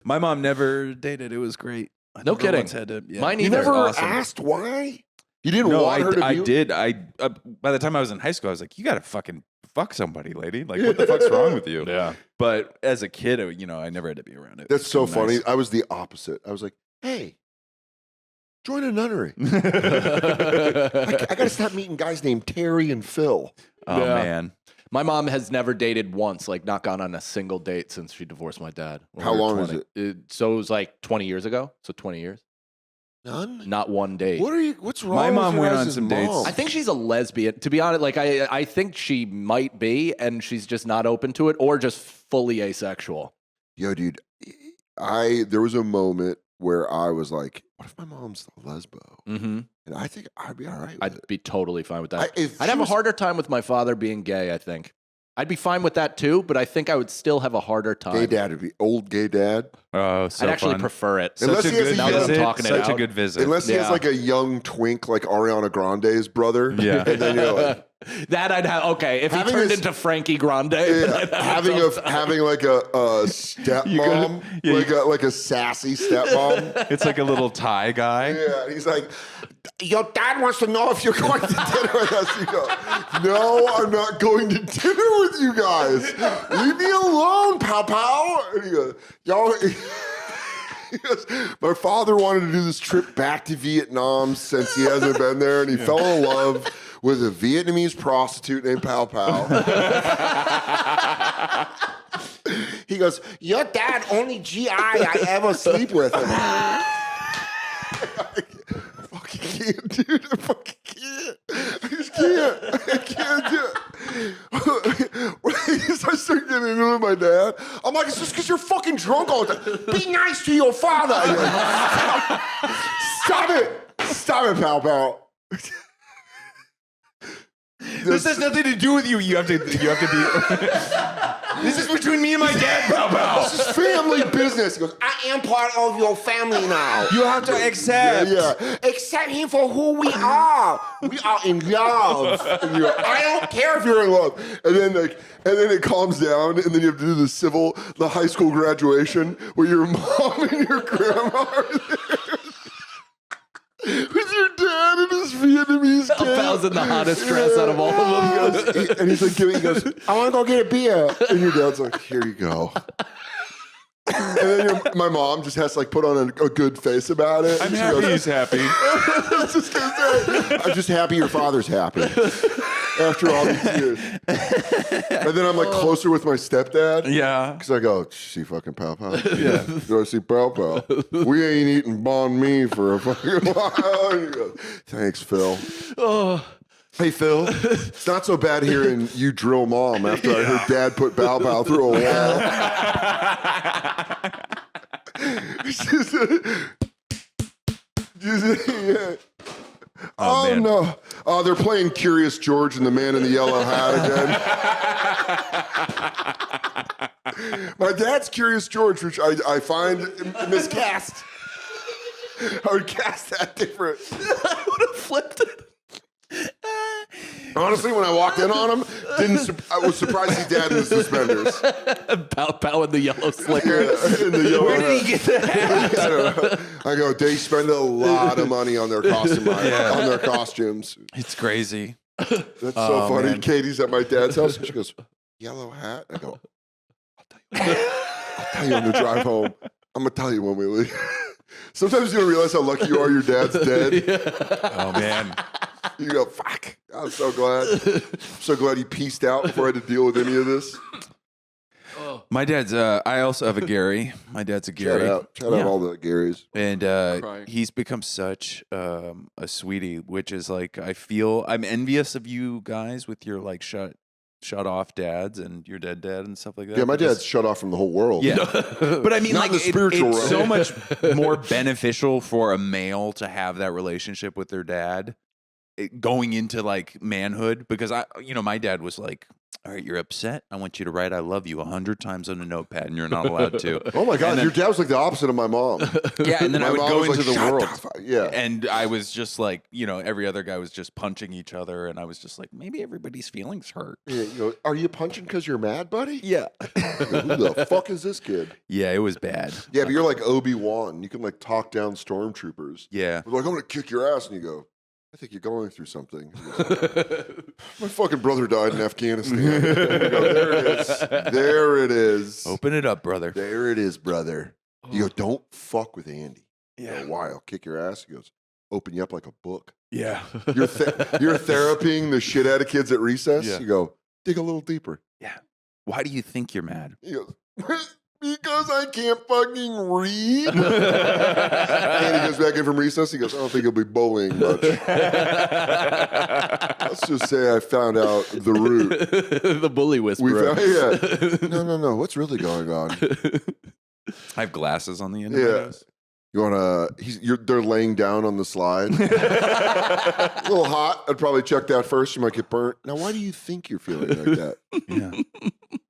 My mom never dated. It was great. I No never kidding. once had to, yeah. Mine You either. never Awesome. asked why? You didn't No, want her to I be? did. By the time I was in high school, I was like, you got to fucking fuck somebody, lady. Like, what the fuck's wrong with you? Yeah. But as a kid, I never had to be around it. That's so Nice. funny. I was the opposite. I was like, hey, join a nunnery. I got to stop meeting guys named Terry and Phil. Oh, Yeah. man. My mom has never dated once, like not gone on a single date since she divorced my dad. when How we were long is 20. it? So it was like 20 years ago. So 20 years. None? Not one date. What's wrong My with mom your went on guys' some mom? dates. I think she's a lesbian. To be honest, like I think she might be, and she's just not open to it, or just fully asexual. Yo, dude, there was a moment where I was like, what if my mom's a lesbo? Mm-hmm. And I think I'd be all right with I'd it. be totally fine with that. If I'd she have was- a harder time with my father being gay, I think. I'd be fine with that too, but I think I would still have a harder time. Gay dad would be old gay dad. Oh, so I'd actually fun. prefer it. Unless Such a he has good a Now that I'm visit. talking it Such a out. good visit. Unless he has Yeah. like a young twink like Ariana Grande's brother. Yeah. And then you're like, That I'd have. Okay, if he Having turned a- into Frankie Grande, yeah, I'd have a tough time. having like a stepmom, like a sassy stepmom. It's like a little Thai guy. Yeah, and he's like, your dad wants to know if you're going to dinner with us. You go, no, I'm not going to dinner with you guys. Leave me alone, pow pow. And he goes, y'all. He goes, my father wanted to do this trip back to Vietnam since he hasn't been there, and he fell in love with a Vietnamese prostitute named Pow Pow. He goes, your dad only GI I ever sleep with him. I fucking can't, dude. I fucking can't. I just can't. I can't do it. When I start getting into it with my dad, I'm like, it's just because you're fucking drunk all the time. Be nice to your father. And you're like, stop it. Stop it, Pow Pow. This has nothing to do with you. You have to be. This is between me and my dad, Pow Pow. This is family business. He goes, I am part of your family now. You have to accept. Yeah. Accept him for who we are. We are in love. And you're like, I don't care if you're in love. And then it calms down, and then you have to do the high school graduation where your mom and your grandma are there. With your dad and his Vietnamese kid. Pal's in the hottest dress out of all of them. And he's like, he goes, I want to go get a beer. And your dad's like, here you go. And then my mom just has to like put on a good face about it. I'm She happy goes, he's happy. I was just gonna say, I'm just happy your father's happy after all these years. And then I'm like closer with my stepdad. Yeah. Because I go, see fucking Pow Pow? Yeah. Do I see Pow Pow? We ain't eating banh mi for a fucking while. And he goes, thanks, Phil. Oh, Hey, Phil. It's not so bad hearing you drill mom after I heard dad put Pow Pow through a wall. Yeah. Oh, man. No. Oh, they're playing Curious George and the Man in the Yellow Hat again. My dad's Curious George, which I find miscast. I would cast that different. I would have flipped it. Honestly, when I walked in on him, I was surprised he had his suspenders. Pow in the yellow slicker. Yeah, in the yellow Where did hat. he get that? I don't know. I go, they spend a lot of money on their on their costumes. It's crazy. That's so funny. man. Katie's at my dad's house and she goes, yellow hat? I go, I'll tell you on the drive home. I'm gonna tell you when we leave. Sometimes you don't realize how lucky you are your dad's dead. Oh man. You go, fuck. I'm so glad. I'm so glad he pieced out before I had to deal with any of this. My dad's. I also have a Gary. My dad's a Gary. Shout out all the Garys. And Crying. he's become such a sweetie, which is like I'm envious of you guys with your like shut off dads and your dead dad and stuff like that. Yeah, my Because- dad's shut off from the whole world. Yeah, but I mean, Not like in the spiritual it's so realm. much more beneficial for a male to have that relationship with their dad, going into like manhood. Because my dad was like all right, you're upset. I want you to write "I love you" 100 times on a notepad, and you're not allowed to. Oh my God, And then- your dad was like the opposite of my mom. Yeah, and then My I would mom go was into like, the "Shut world. the fuck-" Yeah. And I was just like, every other guy was just punching each other, and I was just like, maybe everybody's feelings hurt. Yeah, you go, are you punching because you're mad, buddy? Yeah. Who the fuck is this kid? Yeah, it was bad. Yeah, but you're like Obi-Wan. You can like talk down stormtroopers. Yeah. They're like, I'm gonna kick your ass, and you go, I think you're going through something. He goes, my fucking brother died in Afghanistan. And you go, there it is. There it is. Open it up, brother. There it is, brother. You go, don't fuck with Andy. Yeah. You go, why? I'll kick your ass. He goes, open you up like a book. Yeah. You're therapying the shit out of kids at recess. Yeah. You go, dig a little deeper. Yeah. Why do you think you're mad? He goes, because I can't fucking read. And he goes back in from recess. He goes, I don't think he'll be bullying much. Let's just say I found out the root. The bully whisperer. No. What's really going on? I have glasses on the end of my Yeah. nose. You want to, they're laying down on the slide. A little hot. I'd probably check that first. You might get burnt. Now, why do you think you're feeling like that? Yeah.